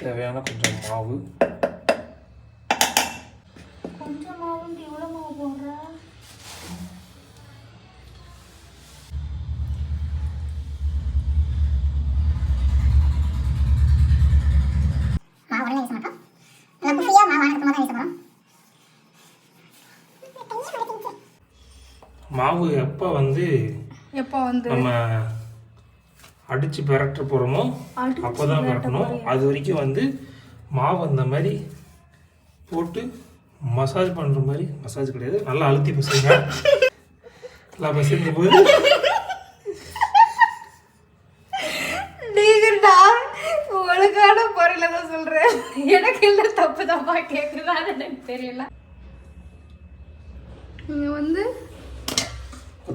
தேவையான கொஞ்சம் மாவு. கொஞ்சம் மாவு எவ்வளோ மாவு போடுற? மாவு எப்போ வந்து நம்ம அடித்து பெரட்ட போகிறோமோ அப்போ தான் பெரட்டணும். அது வரைக்கும் வந்து மாவு அந்த மாதிரி போட்டு மசாஜ் பண்ணுற மாதிரி, மசாஜ் கிடையாது, நல்லா அழுத்தி பசங்க. நல்லா பசங்க போது ஒழுங்கான பொருளை தான் சொல்கிறேன். எனக்கு எல்லாம் தப்பு தப்பா கேட்குறான்னு எனக்கு தெரியல. இங்கே வந்து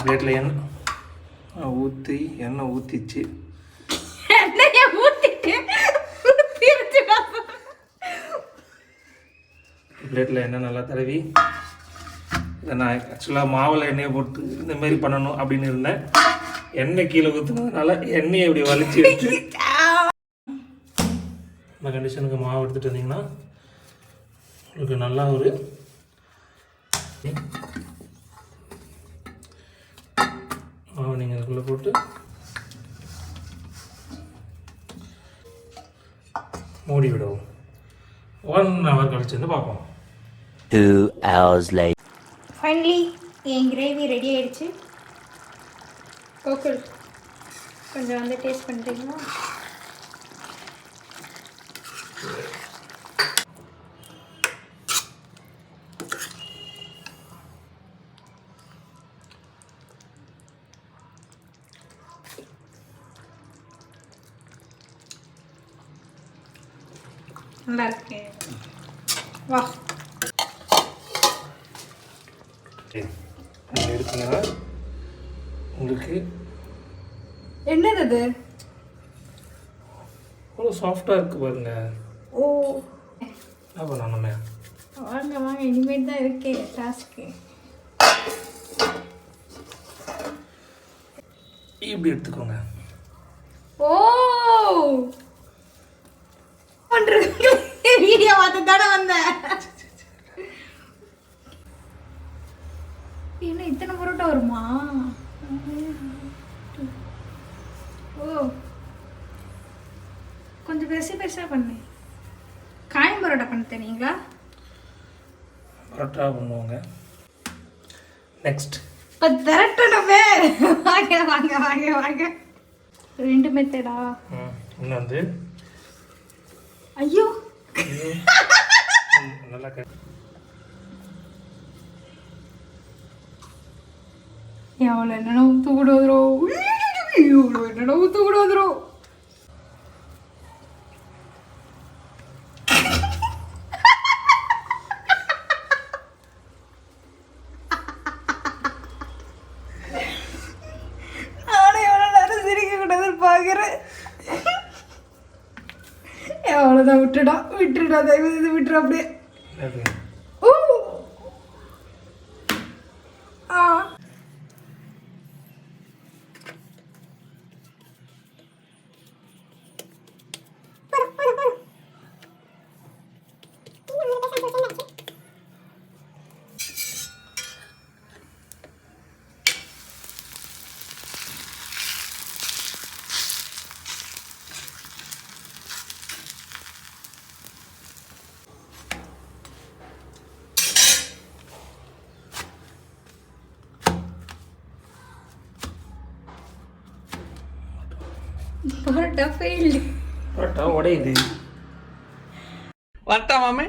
பிளேட்டில் எண்ணெய் ஊற்றிச்சு. எண்ணெயை ஊற்றிட்டு பிளேட்டில் எண்ணெய் நல்லா தடவி இதை நான் ஆக்சுவலாக மாவில் எண்ணெயை போட்டு இந்த மாதிரி பண்ணணும் அப்படின்னு இருந்தேன். எண்ணெய் கீழே ஊற்றுனதுனால எண்ணெயை இப்படி வலிச்சு எடுத்து இந்த கண்டிஷனுக்கு மாவு எடுத்துகிட்டு வந்தீங்கன்னா உங்களுக்கு நல்லா ஒரு மாவு நீங்கள் இதுக்குள்ளே போட்டு மூடி விடுவோம். 1 hour கழிச்சு வந்து பார்ப்போம். 2 hours later. ஃபைனலி என் கிரேவி ரெடி ஆயிடுச்சு. கோகுல் கொஞ்சம் வந்து டேஸ்ட் பண்ணுறீங்களா? நல்லா இருக்கு. வா எடுத்தீங்கன்னா உங்களுக்கு என்னது அது? அவ்வளோ சாஃப்டாக இருக்குது பாருங்க. ஓ என்ன பண்ணணுமே? வாங்க வாங்க, இனிமேல் தான் இருக்கே டாஸ்க்கு. இப்படி எடுத்துக்கோங்க. ஓ வீடியோ பார்த்து தானே வந்தேன். என்ன இத்தனை பரோட்டா வருமா? ஓ கொஞ்சம் பெருசு பெருசாக பண்ணு. காயம் பரோட்டா பண்ண தெரியுங்களா? பரோட்டா பண்ணுவாங்க. நெக்ஸ்ட் இப்போ திரட்டணுமே. வாங்க வாங்க வாங்க வாங்க. 2 மெத்தடா? இன்னும் வந்து ஐயோ நல்லா எவ்வளோ என்னென்ன ஊற்று கூட வந்துடும். இவ்வளோ என்னென்ன ஊற்று கூட வந்துடும். நானும் எவ்வளோ நேரம் சிரிக்க கூடாதுன்னு பார்க்குறேன். எவ்வளோதான் விட்டுடா தயவு செய்து விட்டுரு அப்படியே. ஓ ஆ பரோட்டா ஃபெயில்டு. பரோட்டா உடையுது. வரட்டா மாமே.